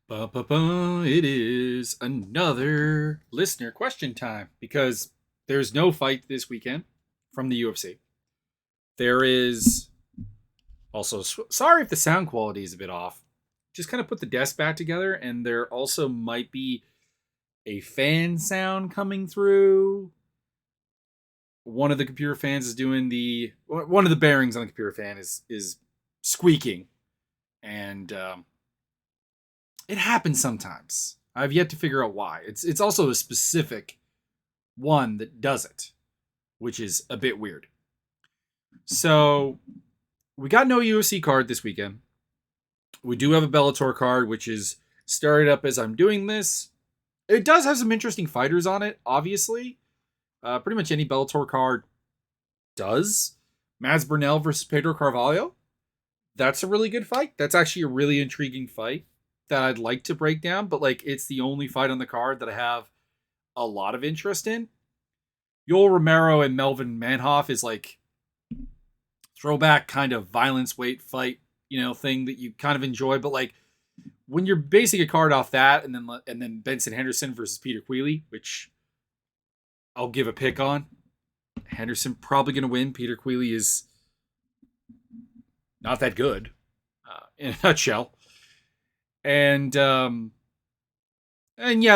Ba-ba-ba, it is another listener question time because there's no fight this weekend from the UFC. There is also, sorry if the sound quality is a bit off. Just kind of put the desk back together, and there also might be a fan sound coming through. One of the computer fans is doing one of the bearings on the computer fan is squeaking, and it happens sometimes. I've yet to figure out why. It's also a specific one that does it, which is a bit weird. So we got no UFC card this weekend. We do have a Bellator card, which is started up as I'm doing this. It does have some interesting fighters on it, obviously. Pretty much any Bellator card does. Mads Burnell versus Pedro Carvalho. That's a really good fight. That's actually a really intriguing fight that I'd like to break down, but it's the only fight on the card that I have a lot of interest in. Yoel Romero and Melvin Manhoff is throwback kind of violence weight fight, thing that you kind of enjoy, but when you're basing a card off that and then Benson Henderson versus Peter Queally, which I'll give a pick on. Henderson probably going to win. Peter Queally is not that good, in a nutshell. And yeah,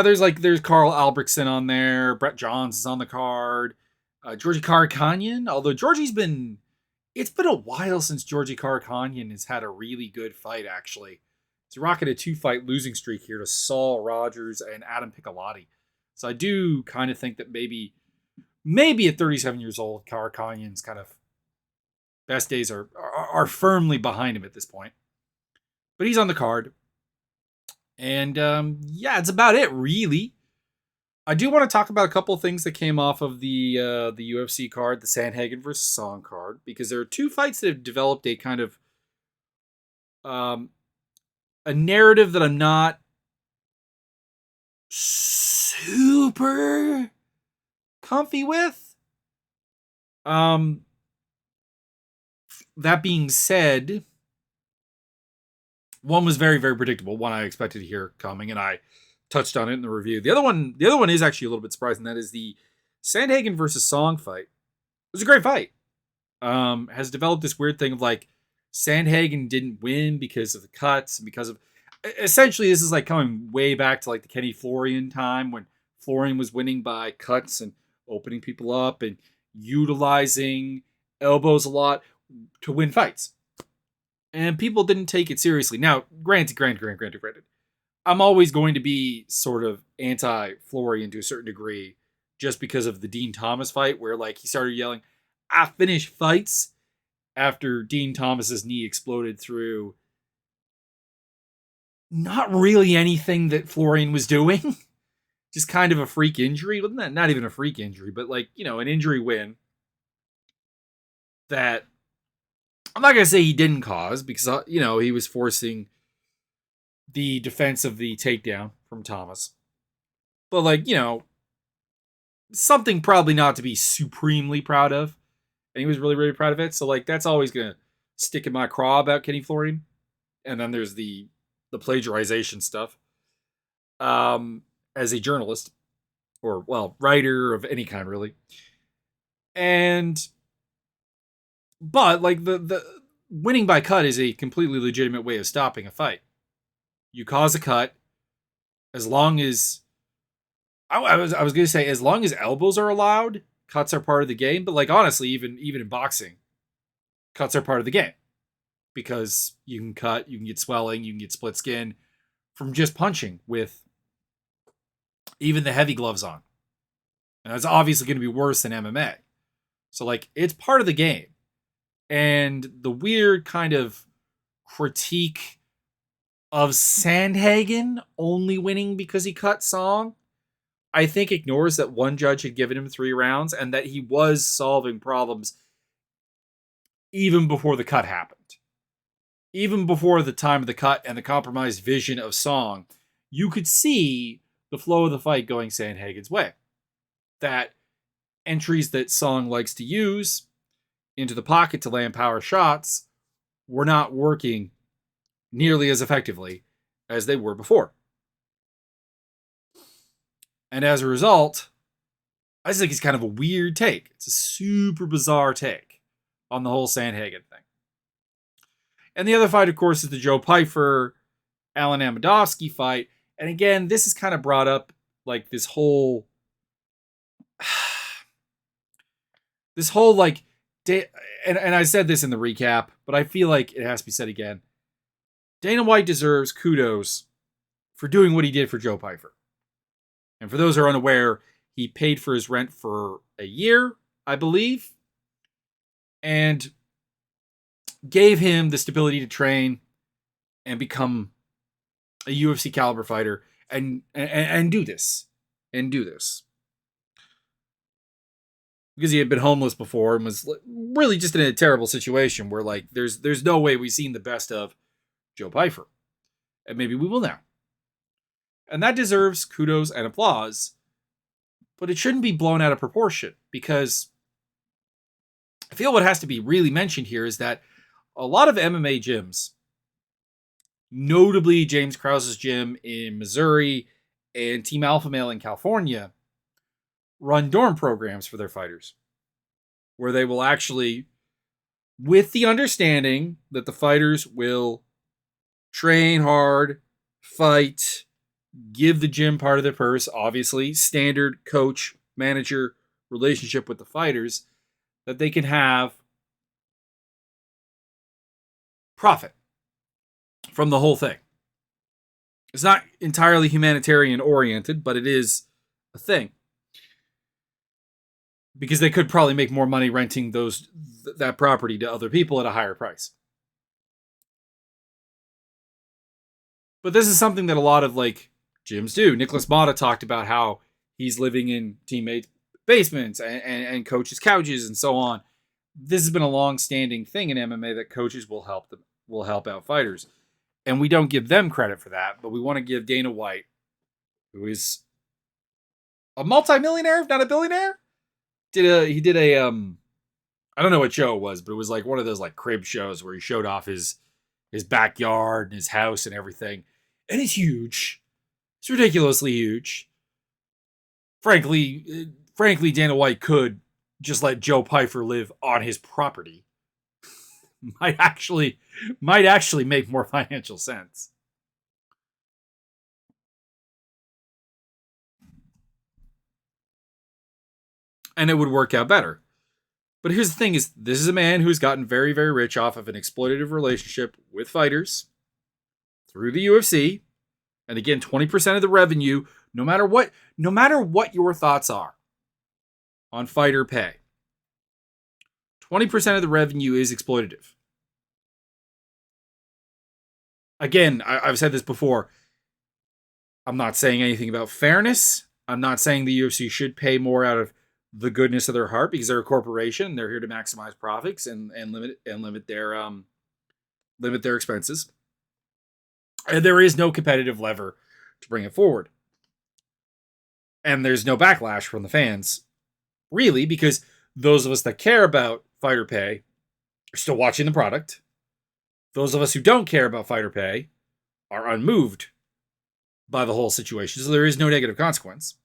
there's Carl Albrechtsen on there. Brett Johns is on the card. Georgi Karakhanyan, although it's been a while since Georgi Karakhanyan has had a really good fight, actually. He's rocking a 2-fight losing streak here to Saul Rogers and Adam Piccolotti. So I do kind of think that maybe at 37 years old, Karakhanyan's kind of best days are firmly behind him at this point. But he's on the card. And yeah, it's about it, really. I do want to talk about a couple of things that came off of the UFC card, the Sandhagen versus Song card, because there are two fights that have developed a kind of a narrative that I'm not super comfy with. That being said, one was very, very predictable. One I expected to hear coming, and I touched on it in the review. The other one is actually a little bit surprising. That is the Sandhagen versus Song fight. It was a great fight. Has developed this weird thing of Sandhagen didn't win because of the cuts and because of essentially this is coming way back to the Kenny Florian time when Florian was winning by cuts and opening people up and utilizing elbows a lot to win fights. And people didn't take it seriously. Now, granted. I'm always going to be sort of anti-Florian to a certain degree just because of the Dean Thomas fight where he started yelling, "I finish fights," after Dean Thomas's knee exploded through not really anything that Florian was doing. Just kind of a freak injury. Well, not even a freak injury, but an injury win that I'm not going to say he didn't cause because, he was forcing the defense of the takedown from Thomas. But, something probably not to be supremely proud of. And he was really, really proud of it. So, that's always going to stick in my craw about Kenny Florian. And then there's the plagiarization stuff. As a journalist, or, writer of any kind, really. But the winning by cut is a completely legitimate way of stopping a fight. You cause a cut, as long as I was going to say as long as elbows are allowed, cuts are part of the game. But honestly, even in boxing, cuts are part of the game because you can cut, you can get swelling, you can get split skin from just punching with even the heavy gloves on, and that's obviously going to be worse than MMA. So it's part of the game. And the weird kind of critique of Sandhagen only winning because he cut Song, I think ignores that one judge had given him 3 rounds and that he was solving problems even before the cut happened. Even before the time of the cut and the compromised vision of Song, you could see the flow of the fight going Sandhagen's way. That entries that Song likes to use into the pocket to land power shots were not working nearly as effectively as they were before. And as a result, I just think it's kind of a weird take. It's a super bizarre take on the whole Sandhagen thing. And the other fight, of course, is the Joe Pyfer, Alan Amidovsky fight. And again, this is kind of brought up like this whole like, and I said this in the recap, but I feel like it has to be said again. Dana White deserves kudos for doing what he did for Joe Pyfer. And for those who are unaware, he paid for his rent for a year, I believe, and gave him the stability to train and become a UFC caliber fighter and do this. Because he had been homeless before and was really just in a terrible situation where like there's no way we've seen the best of Joe Pyfer. And maybe we will now. And that deserves kudos and applause. But it shouldn't be blown out of proportion, because I feel what has to be really mentioned here is that a lot of MMA gyms, notably James Krause's gym in Missouri and Team Alpha Male in California, run dorm programs for their fighters, where they will actually, with the understanding that the fighters will train hard, fight, give the gym part of their purse, obviously, standard coach manager relationship with the fighters, that they can have profit from the whole thing. It's not entirely humanitarian oriented, but it is a thing. Because they could probably make more money renting that property to other people at a higher price. But this is something that a lot of like gyms do. Nicholas Mata talked about how he's living in teammates' basements and coaches' couches and so on. This has been a long-standing thing in MMA that coaches will help out fighters. And we don't give them credit for that, but we want to give Dana White, who is a multimillionaire, if not a billionaire. He did a I don't know what show it was, but it was like one of those like crib shows where he showed off his backyard and his house and everything. And it's huge. It's ridiculously huge. Frankly, Dana White could just let Joe Pyfer live on his property. might actually make more financial sense. And it would work out better. But here's the thing is, this is a man who's gotten very, very rich off of an exploitative relationship with fighters through the UFC. And again, 20% of the revenue, no matter what your thoughts are on fighter pay, 20% of the revenue is exploitative. Again, I've said this before. I'm not saying anything about fairness. I'm not saying the UFC should pay more out of the goodness of their heart, because they're a corporation. They're here to maximize profits and limit their expenses. And there is no competitive lever to bring it forward. And there's no backlash from the fans, really, because those of us that care about fighter pay are still watching the product. Those of us who don't care about fighter pay are unmoved by the whole situation. So there is no negative consequence.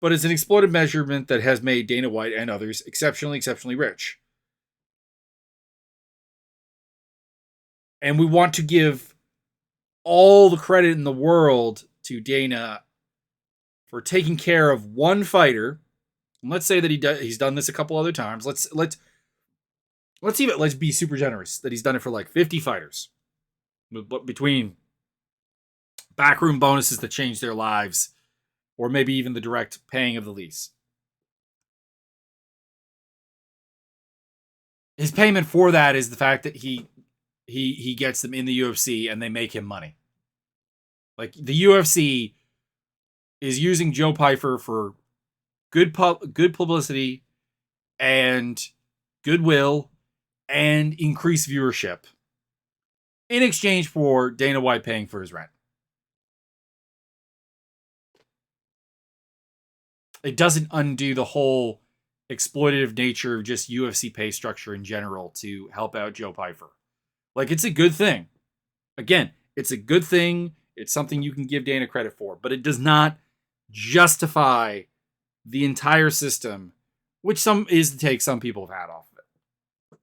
But it's an exploited measurement that has made Dana White and others exceptionally, exceptionally rich. And we want to give all the credit in the world to Dana for taking care of one fighter. And let's say that he's done this a couple other times. Let's be super generous that he's done it for like 50 fighters. Between backroom bonuses that change their lives, or maybe even the direct paying of the lease. His payment for that is the fact that he gets them in the UFC and they make him money. Like, the UFC is using Joe Pyfer for good publicity and goodwill and increased viewership in exchange for Dana White paying for his rent. It doesn't undo the whole exploitative nature of just UFC pay structure in general to help out Joe Pyfer. Like, it's a good thing. Again, it's a good thing. It's something you can give Dana credit for, but it does not justify the entire system, which some is the take some people have had off of it.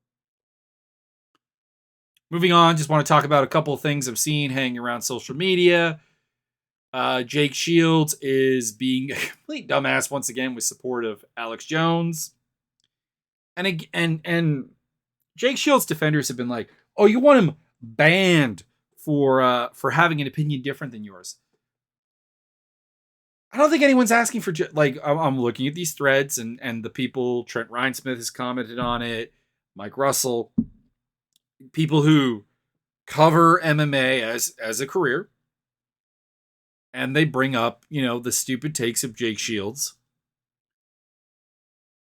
Moving on, just want to talk about a couple of things I've seen hanging around social media. Jake Shields is being a complete dumbass once again with support of Alex Jones. And Jake Shields defenders have been like, "Oh, you want him banned for having an opinion different than yours." I don't think anyone's asking for, like, I'm looking at these threads and the people, Trent Reinsmith has commented on it, Mike Russell, people who cover MMA as a career, and they bring up, the stupid takes of Jake Shields.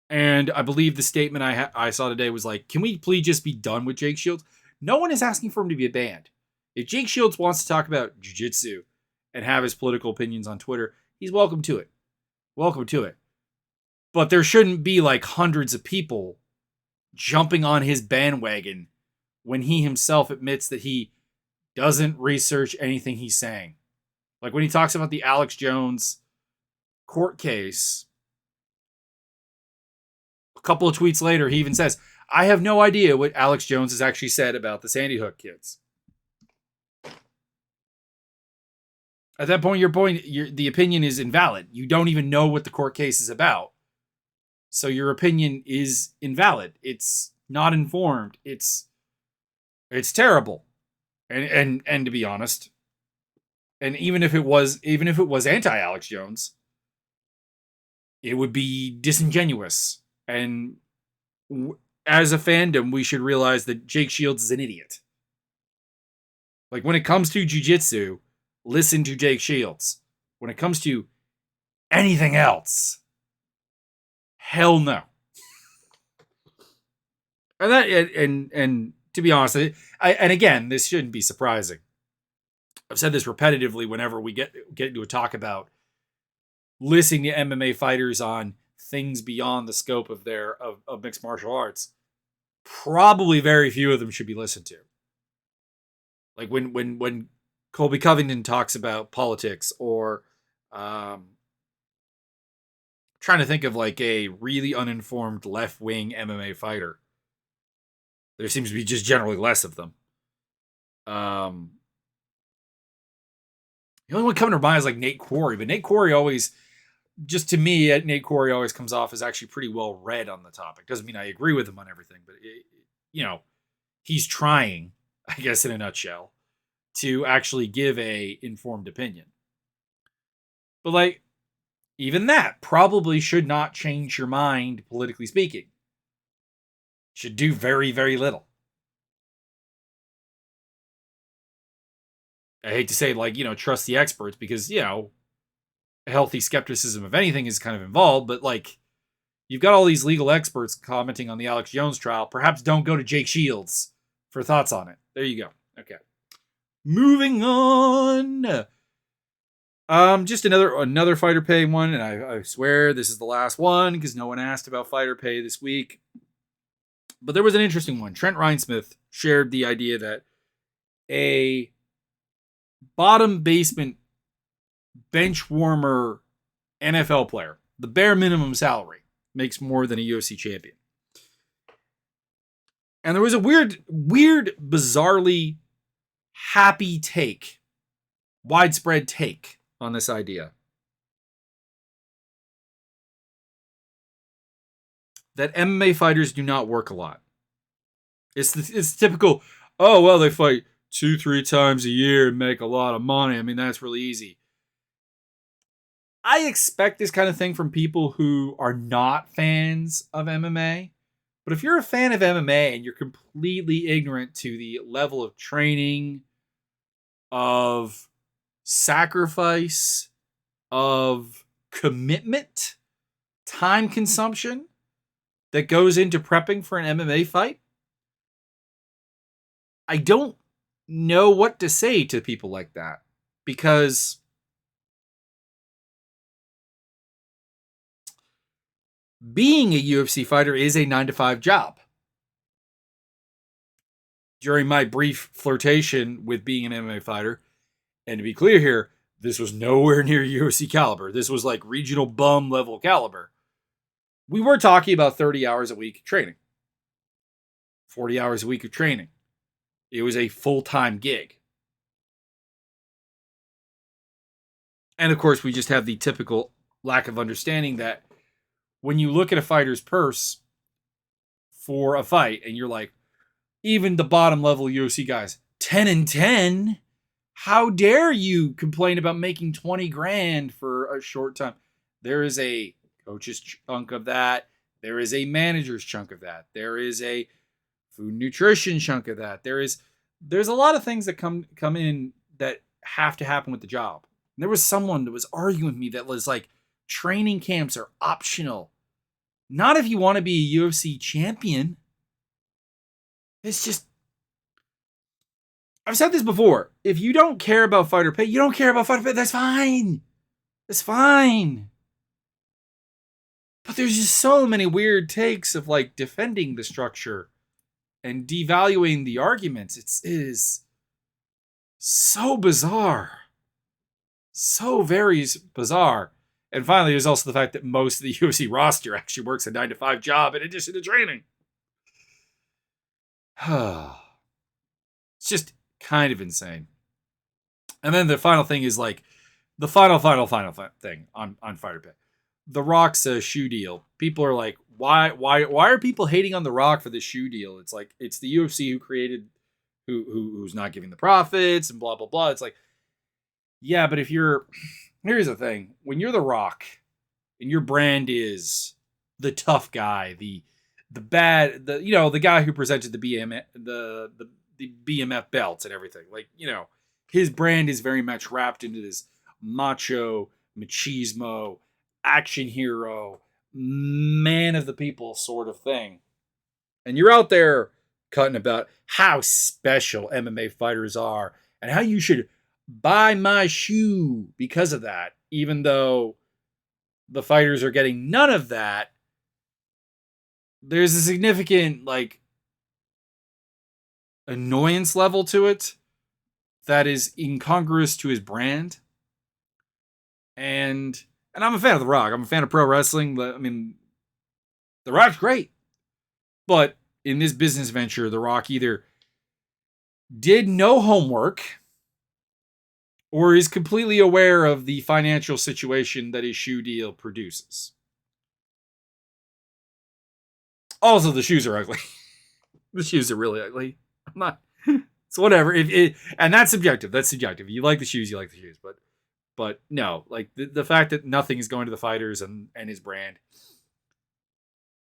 And I believe the statement I saw today was like, can we please just be done with Jake Shields? No one is asking for him to be banned. If Jake Shields wants to talk about jiu-jitsu and have his political opinions on Twitter, he's welcome to it. Welcome to it. But there shouldn't be like hundreds of people jumping on his bandwagon when he himself admits that he doesn't research anything he's saying. Like when he talks about the Alex Jones court case, a couple of tweets later, he even says, I have no idea what Alex Jones has actually said about the Sandy Hook kids. At that point, the opinion is invalid. You don't even know what the court case is about. So your opinion is invalid. It's not informed. It's terrible. And to be honest, and even if it was anti-Alex Jones, it would be disingenuous. And as a fandom, we should realize that Jake Shields is an idiot. Like when it comes to jiu-jitsu, listen to Jake Shields. When it comes to anything else, hell no. And to be honest, and again, this shouldn't be surprising. I've said this repetitively whenever we get into a talk about listening to MMA fighters on things beyond the scope of their of mixed martial arts. Probably very few of them should be listened to. Like when Colby Covington talks about politics, or trying to think of like a really uninformed left-wing MMA fighter. There seems to be just generally less of them. The only one coming to mind is like Nate Quarry, but Nate Quarry always, just to me, Nate Quarry always comes off as actually pretty well read on the topic. Doesn't mean I agree with him on everything, but he's trying, I guess in a nutshell, to actually give a informed opinion. But like, even that probably should not change your mind, politically speaking. Should do very, very little. I hate to say, like, trust the experts, because, a healthy skepticism of anything is kind of involved, but like, you've got all these legal experts commenting on the Alex Jones trial. Perhaps don't go to Jake Shields for thoughts on it. There you go. Okay. Moving on. Just another fighter pay one, and I swear this is the last one because no one asked about fighter pay this week. But there was an interesting one. Trent Reinsmith shared the idea that a bottom basement bench warmer NFL player, the bare minimum salary, makes more than a UFC champion. And there was a weird, bizarrely happy take, widespread take on this idea. That MMA fighters do not work a lot. It's typical, oh, well, they fight 2-3 times a year and make a lot of money. I mean, that's really easy. I expect this kind of thing from people who are not fans of MMA. But if you're a fan of MMA and you're completely ignorant to the level of training, of sacrifice, of commitment, time consumption that goes into prepping for an MMA fight, I don't know what to say to people like that, because being a UFC fighter is a 9-to-5 job. During my brief flirtation with being an MMA fighter, and to be clear here, This was nowhere near UFC caliber. This was like regional bum level caliber. We were talking about 30 hours a week of training, 40 hours a week of training. It was a full-time gig. And of course, we just have the typical lack of understanding that when you look at a fighter's purse for a fight and you're like, even the bottom level UFC guys, 10 and 10, how dare you complain about making 20 grand for a short time? There is a coach's chunk of that. There is a manager's chunk of that. There is a food nutrition chunk of that. There's a lot of things that come in that have to happen with the job. And there was someone that was arguing with me that was like, training camps are optional. Not if you want to be a UFC champion. It's just, I've said this before. If you don't care about fighter pay, you don't care about fighter pay. That's fine. That's fine. But there's just so many weird takes of like defending the structure and devaluing the arguments. It is so bizarre. So very bizarre. And finally, there's also the fact that most of the UFC roster actually works a 9-to-5 job in addition to training. It's just kind of insane. And then the final thing is like the final thing on Fighter Pay. The Rock's shoe deal. People are like, why are people hating on The Rock for this shoe deal? It's like, it's the UFC who created, who's not giving the profits and blah, blah, blah. It's like, yeah, but here's the thing. When you're The Rock and your brand is the tough guy, the guy who presented the BMF belts and everything, like, his brand is very much wrapped into this macho, machismo, action hero, man of the people sort of thing. And you're out there cutting about how special MMA fighters are and how you should buy my shoe because of that, even though the fighters are getting none of that. There's a significant like annoyance level to it that is incongruous to his brand. And I'm a fan of The Rock. I'm a fan of pro wrestling. I mean, The Rock's great. But in this business venture, The Rock either did no homework or is completely aware of the financial situation that his shoe deal produces. Also, the shoes are ugly. The shoes are really ugly. I'm not. It's whatever. And that's subjective. That's subjective. You like the shoes, you like the shoes. But no, like the fact that nothing is going to the fighters and his brand,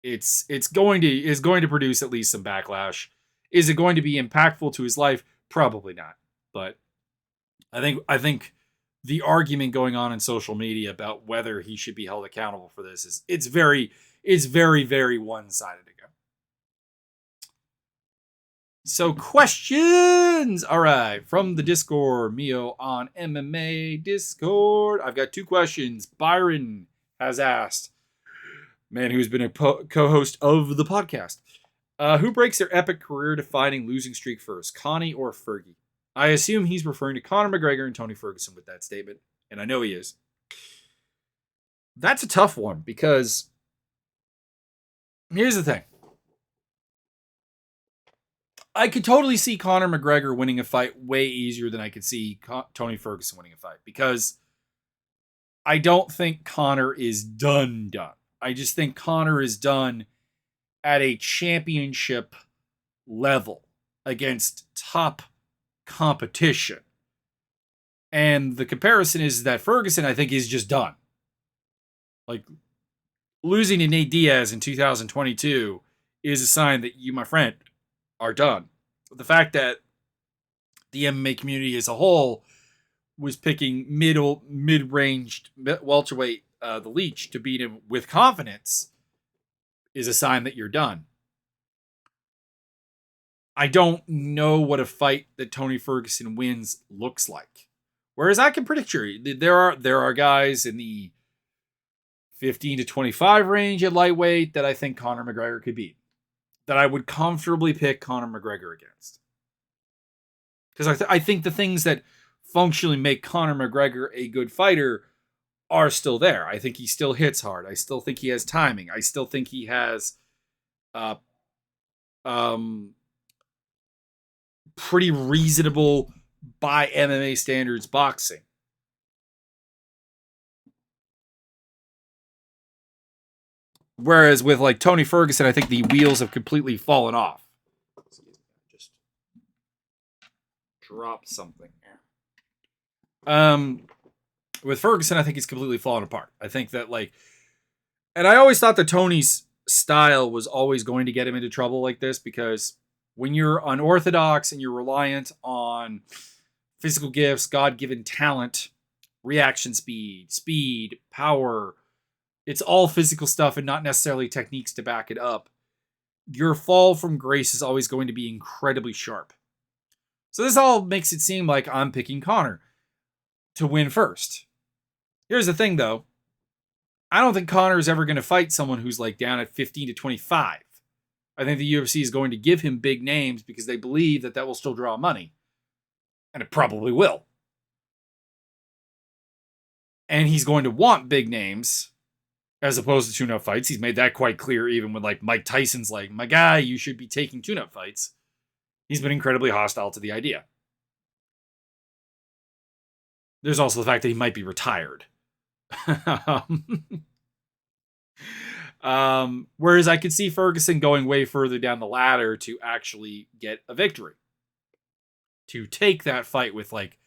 it's going to produce at least some backlash. Is it going to be impactful to his life? Probably not. But I think the argument going on in social media about whether he should be held accountable for this is very, very one-sided to go. So questions. All right. From the Discord, Mio on MMA Discord. I've got 2 questions. Byron has asked, man who's been a co-host of the podcast, who breaks their epic career-defining losing streak first, Connie or Fergie? I assume he's referring to Conor McGregor and Tony Ferguson with that statement, and I know he is. That's a tough one because here's the thing. I could totally see Conor McGregor winning a fight way easier than I could see Tony Ferguson winning a fight because I don't think Conor is done. I just think Conor is done at a championship level against top competition. And the comparison is that Ferguson, I think, is just done. Like, losing to Nate Diaz in 2022 is a sign that you, my friend, are done. The fact that the MMA community as a whole was picking mid-ranged welterweight the Leech to beat him with confidence is a sign that you're done. I don't know what a fight that Tony Ferguson wins looks like. Whereas I can predict there are guys in the 15 to 25 range at lightweight that I think Conor McGregor could beat. That I would comfortably pick Conor McGregor against. Because I think the things that functionally make Conor McGregor a good fighter are still there. I think he still hits hard. I still think he has timing. I still think he has uh, um, pretty reasonable by MMA standards boxing. Whereas with like Tony Ferguson, I think the wheels have completely fallen off. Just drop something there. With Ferguson, I think he's completely fallen apart. I think that like, and I always thought that Tony's style was always going to get him into trouble like this, because when you're unorthodox and you're reliant on physical gifts, God-given talent, reaction speed, power, it's all physical stuff and not necessarily techniques to back it up, your fall from grace is always going to be incredibly sharp. So this all makes it seem like I'm picking Conor to win first. Here's the thing, though. I don't think Conor is ever going to fight someone who's like down at 15 to 25. I think the UFC is going to give him big names because they believe that will still draw money. And it probably will. And he's going to want big names as opposed to tune-up fights. He's made that quite clear, even when like Mike Tyson's like, my guy, you should be taking tune-up fights. He's been incredibly hostile to the idea. There's also the fact that he might be retired. Whereas I could see Ferguson going way further down the ladder to actually get a victory. To take that fight with like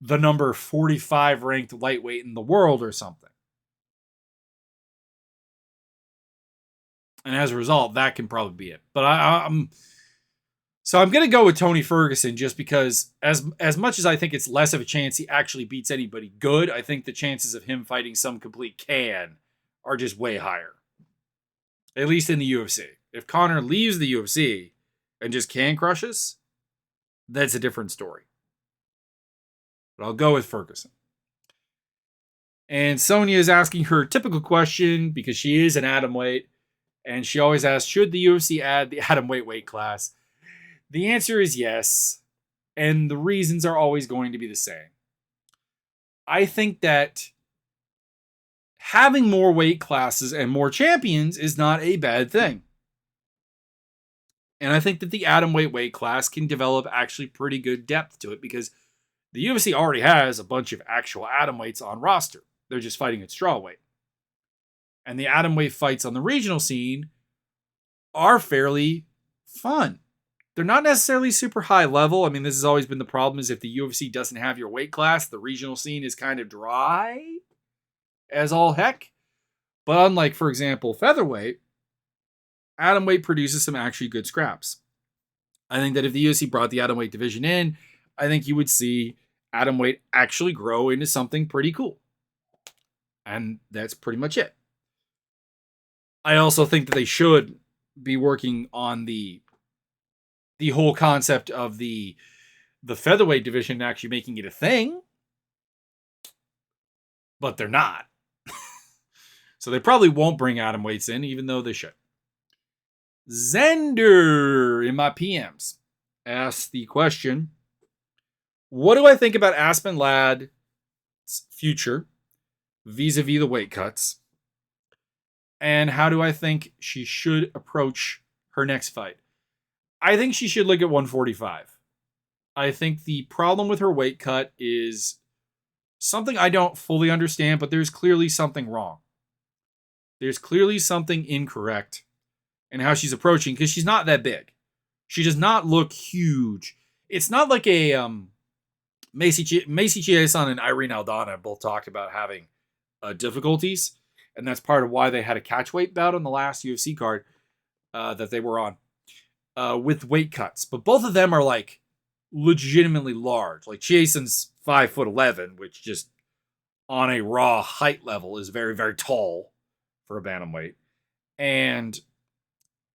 the number 45 ranked lightweight in the world or something. And as a result, that can probably be it. But I'm going to go with Tony Ferguson just because as much as I think it's less of a chance he actually beats anybody good, I think the chances of him fighting some complete can are just way higher. At least in the UFC. If Conor leaves the UFC and just can crushes, that's a different story. But I'll go with Ferguson. And Sonia is asking her typical question because she is an atomweight. And she always asks, should the UFC add the atomweight weight class? The answer is yes. And the reasons are always going to be the same. I think that having more weight classes and more champions is not a bad thing. And I think that the atomweight weight class can develop actually pretty good depth to it because the UFC already has a bunch of actual atomweights on roster. They're just fighting at strawweight. And the atomweight fights on the regional scene are fairly fun. They're not necessarily super high level. I mean, this has always been the problem is if the UFC doesn't have your weight class, the regional scene is kind of dry as all heck. But unlike, for example, featherweight, atomweight produces some actually good scraps. I think that if the UFC brought the atomweight division in, I think you would see atomweight actually grow into something pretty cool. And that's pretty much it. I also think that they should be working on the whole concept of the featherweight division actually making it a thing. But they're not. So they probably won't bring atomweights in, even though they should. Zender in my PMs asked the question, what do I think about Aspen Ladd's future vis-a-vis the weight cuts? And how do I think she should approach her next fight? I think she should look at 145. I think the problem with her weight cut is something I don't fully understand, but there's clearly something wrong. There's clearly something incorrect in how she's approaching, because she's not that big. She does not look huge. It's not like a Macy Chiasson and Irene Aldana both talk about having difficulties, and that's part of why they had a catchweight bout on the last UFC card that they were on with weight cuts. But both of them are like legitimately large. Like Chiasson's 5'11", which just on a raw height level is very, very tall for a bantamweight. And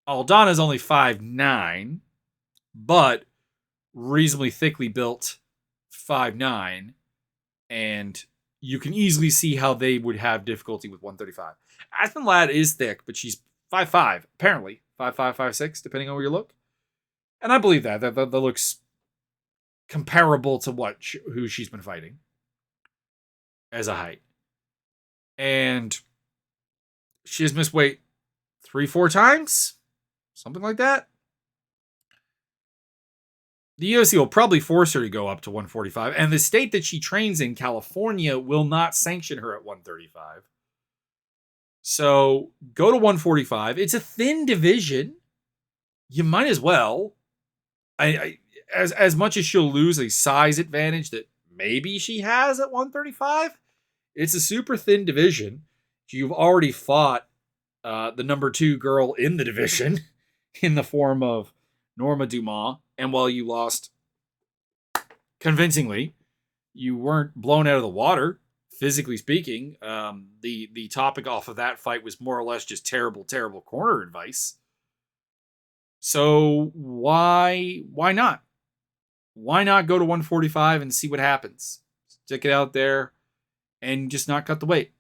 Aldana is only 5'9", but reasonably thickly built 5'9", and you can easily see how they would have difficulty with 135. Aspen Ladd is thick, but she's 5'5", apparently. 5'5", 5'6", depending on where you look. And I believe that. That looks comparable to who she's been fighting as a height. And she has missed weight 3-4 times, something like that. The UFC will probably force her to go up to 145, and the state that she trains in, California, will not sanction her at 135. So go to 145. It's a thin division. You might as well. As much as she'll lose a size advantage that maybe she has at 135, it's a super thin division. You've already fought the number 2 girl in the division in the form of Norma Dumas, and while you lost convincingly, you weren't blown out of the water, physically speaking. The topic off of that fight was more or less just terrible corner advice. So why not? Why not go to 145 and see what happens? Stick it out there and just not cut the weight.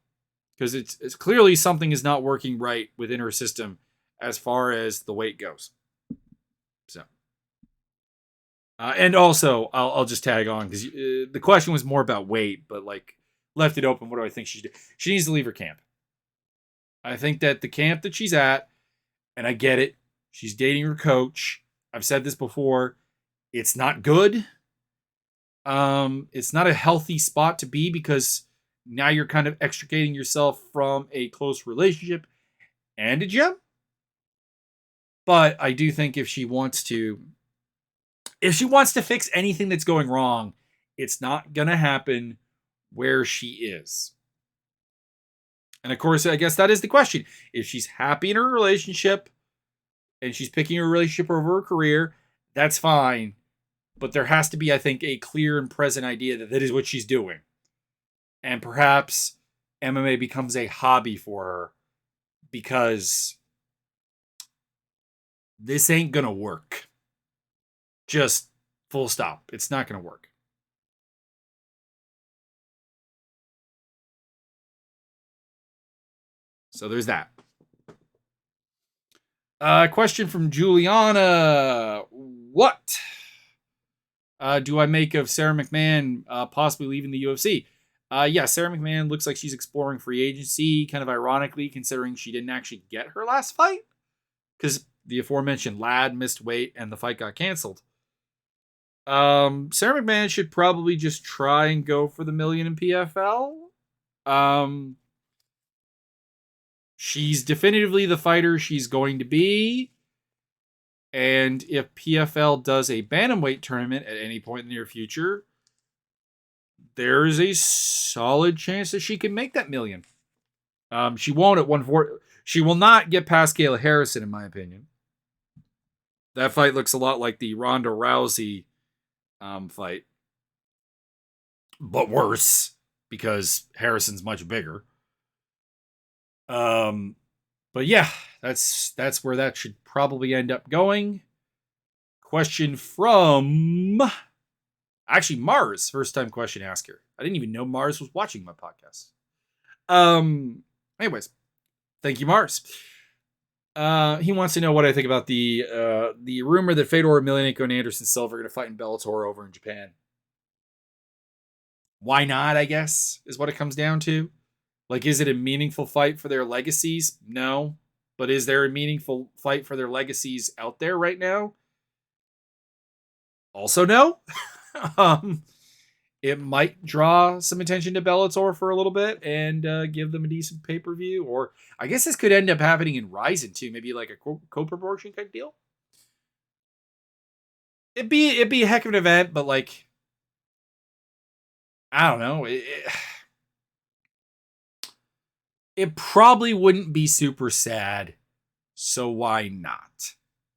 Because it's clearly something is not working right within her system as far as the weight goes. So, and also I'll just tag on because the question was more about weight, but like left it open. What do I think she should do? She needs to leave her camp. I think that the camp that she's at, and I get it, she's dating her coach. I've said this before. It's not good. It's not a healthy spot to be because now you're kind of extricating yourself from a close relationship and a gym. But I do think if she wants to fix anything that's going wrong, it's not going to happen where she is. And of course, I guess that is the question. If she's happy in her relationship and she's picking her relationship over her career, that's fine. But there has to be, I think, a clear and present idea that that is what she's doing. And perhaps MMA becomes a hobby for her because this ain't going to work. Just full stop. It's not going to work. So there's that. Question from Juliana. What do I make of Sarah McMahon possibly leaving the UFC? Yeah, Sarah McMahon looks like she's exploring free agency, kind of ironically, considering she didn't actually get her last fight. Because the aforementioned lad missed weight and the fight got canceled. Sarah McMahon should probably just try and go for the $1 million in PFL. She's definitively the fighter she's going to be. And if PFL does a bantamweight tournament at any point in the near future, there's a solid chance that she can make that $1 million. She won't at 140. She will not get past Kayla Harrison, in my opinion. That fight looks a lot like the Ronda Rousey fight, but worse because Harrison's much bigger. But yeah, that's where that should probably end up going. Question from actually Mars, first time question asker. I didn't even know Mars was watching my podcast. Anyways, thank you, Mars. He wants to know what I think about the rumor that Fedor Emelianenko and Anderson Silva are going to fight in Bellator over in Japan. Why not, I guess, is what it comes down to. Like, is it a meaningful fight for their legacies? No. But is there a meaningful fight for their legacies out there right now? Also no. It might draw some attention to Bellator for a little bit and give them a decent pay-per-view. Or I guess this could end up happening in Ryzen too. Maybe like a co-promotion type deal. It'd be a heck of an event, but like, I don't know. It probably wouldn't be super sad, so why not?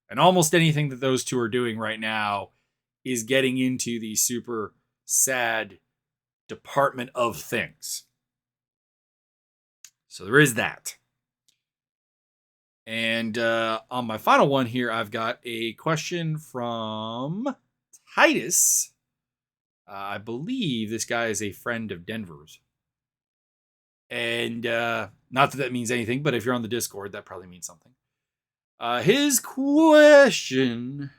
And almost anything that those two are doing right now is getting into the super sad department of things. So there is that. And on my final one here, I've got a question from Titus. I believe this guy is a friend of Denver's. And not that means anything, but if you're on the Discord, that probably means something. His question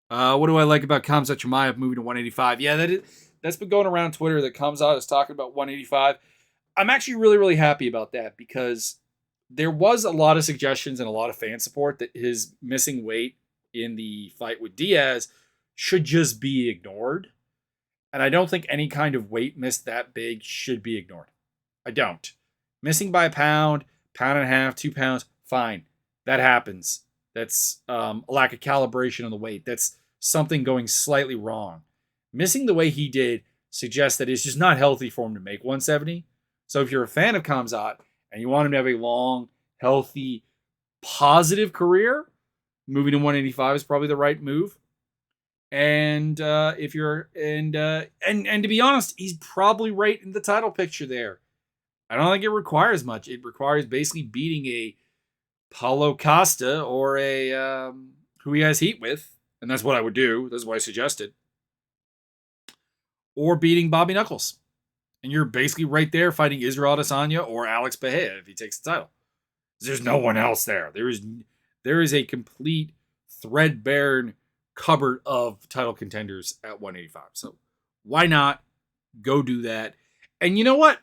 What do I like about Khamzat Chimaev moving to 185? Yeah, that's been going around Twitter that Khamzat is talking about 185. I'm actually really, really happy about that because there was a lot of suggestions and a lot of fan support that his missing weight in the fight with Diaz should just be ignored. And I don't think any kind of weight miss that big should be ignored. I don't. Missing by a pound, pound and a half, 2 pounds, fine. That happens. That's a lack of calibration on the weight. That's something going slightly wrong. Missing the way he did suggests that it's just not healthy for him to make 170. So if you're a fan of Khamzat and you want him to have a long, healthy, positive career, moving to 185 is probably the right move. And if you're and to be honest, he's probably right in the title picture there. I don't think it requires much. It requires basically beating a Paulo Costa or a who he has heat with, and that's what I would do. That's what I suggested. Or beating Bobby Knuckles, and you're basically right there fighting Israel Adesanya or Alex Bahia if he takes the title. There's no one else there. There is a complete threadbare cupboard of title contenders at 185. So why not go do that? And you know what?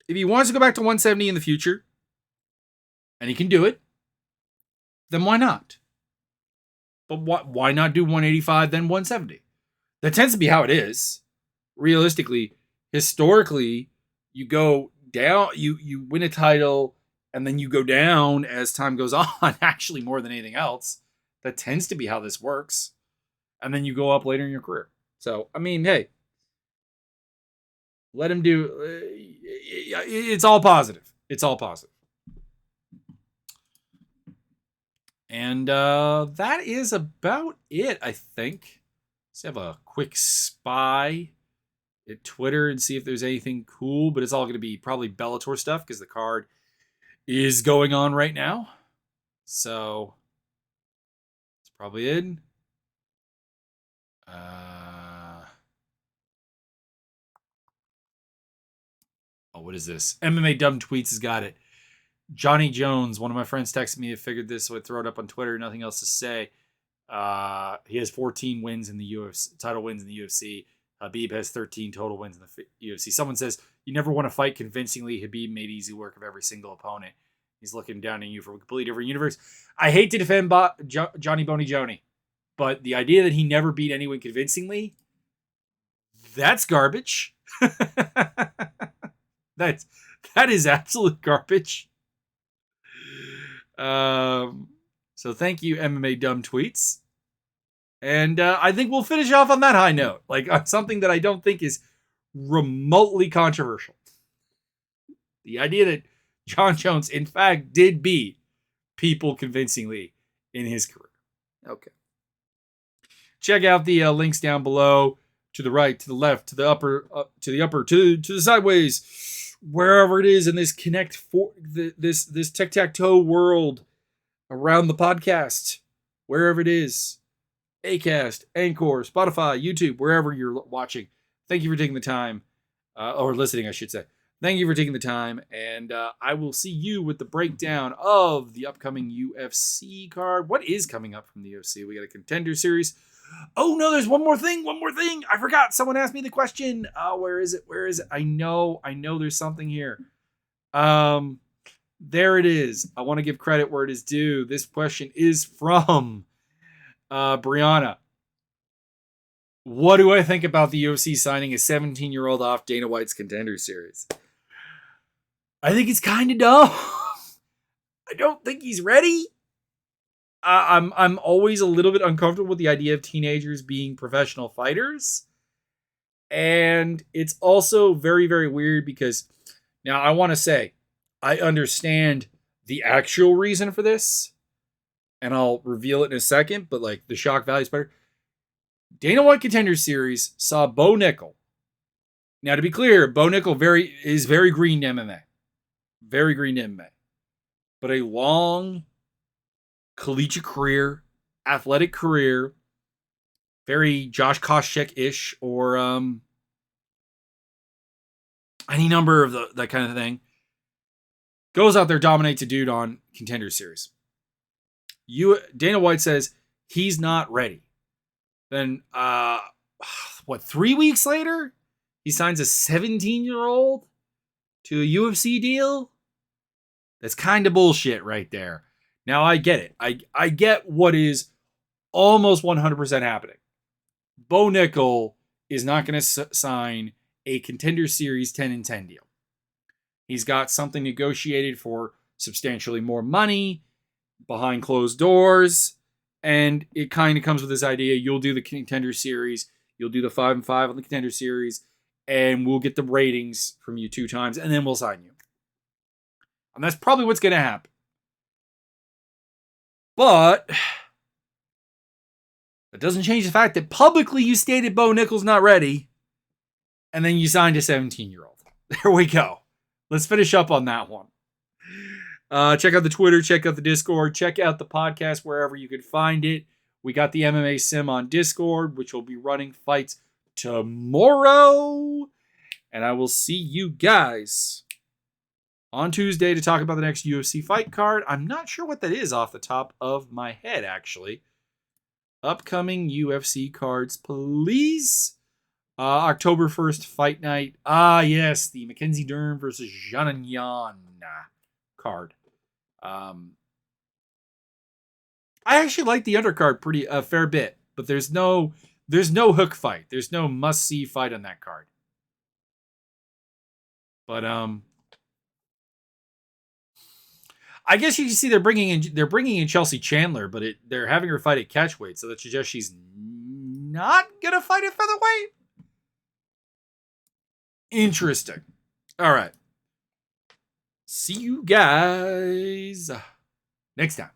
If he wants to go back to 170 in the future, and he can do it, then why not? But why not do 185 then 170? That tends to be how it is. Realistically, historically, you go down, you win a title, and then you go down as time goes on, actually more than anything else. That tends to be how this works. And then you go up later in your career. So, I mean, hey, let him do. It's all positive. It's all positive. And that is about it, I think. Let's have a quick spy at Twitter and see if there's anything cool. But it's all going to be probably Bellator stuff because the card is going on right now. So that's probably it. What is this? MMA Dumb Tweets has got it. Johnny Jones, one of my friends texted me, I figured this, so I'd throw it up on Twitter. Nothing else to say. He has 14 wins in the UFC, title wins in the UFC. Habib has 13 total wins in the UFC. Someone says, you never want to fight convincingly. Habib made easy work of every single opponent. He's looking down on you from a completely different universe. I hate to defend Johnny Boney Joni, but the idea that he never beat anyone convincingly, that's garbage. That is absolute garbage. So thank you, MMA Dumb Tweets. And I think we'll finish off on that high note, like on something that I don't think is remotely controversial. The idea that John Jones, in fact, did beat people convincingly in his career. Okay. Check out the links down below, to the right, to the left, to the upper, to the sideways, wherever it is in this this tic-tac-toe world around the podcast, wherever it is. Acast, Anchor, Spotify, YouTube, wherever you're watching. Thank you for taking the time, or listening, I should say. Thank you for taking the time, and I will see you with the breakdown of the upcoming UFC card. What is coming up from the UFC? We got a Contender Series. Oh, no, there's one more thing. I forgot. Someone asked me the question. Where is it? I know there's something here. There it is. I want to give credit where it is due. This question is from Brianna. What do I think about the UFC signing a 17-year-old off Dana White's Contender Series? I think it's kind of dumb. I don't think he's ready. I'm always a little bit uncomfortable with the idea of teenagers being professional fighters. And it's also very, very weird because now I want to say I understand the actual reason for this, and I'll reveal it in a second, but like the shock value is better. Dana White Contender Series saw Bo Nickel. Now, to be clear, Bo Nickel is very green to MMA. Very green to MMA. But a long collegiate career, athletic career, very Josh Koscheck-ish, or any number of that kind of thing. Goes out there, dominates a dude on Contender Series. Dana White says he's not ready. Then, 3 weeks later, he signs a 17-year-old to a UFC deal? That's kind of bullshit right there. Now, I get it. I get what is almost 100% happening. Bo Nickel is not going to sign a Contender Series 10-10 deal. He's got something negotiated for substantially more money behind closed doors. And it kind of comes with this idea: you'll do the Contender Series, you'll do the 5-5 on the Contender Series, and we'll get the ratings from you 2 times, and then we'll sign you. And that's probably what's going to happen. But it doesn't change the fact that publicly you stated Bo Nickel's not ready, and then you signed a 17-year-old. There we go. Let's finish up on that one. Check out the Twitter, check out the Discord, check out the podcast wherever you can find it. We got the MMA Sim on Discord, which will be running fights tomorrow. And I will see you guys on Tuesday to talk about the next UFC fight card. I'm not sure what that is off the top of my head, actually. Upcoming UFC cards, please. October 1st, fight night. Yes, the Mackenzie Dern versus Zhanyan card. I actually like the undercard pretty a fair bit, but there's no hook fight. There's no must-see fight on that card. But I guess you can see they're bringing in Chelsea Chandler, but they're having her fight at catchweight, so that suggests she's not gonna fight at featherweight. Interesting. All right. See you guys next time.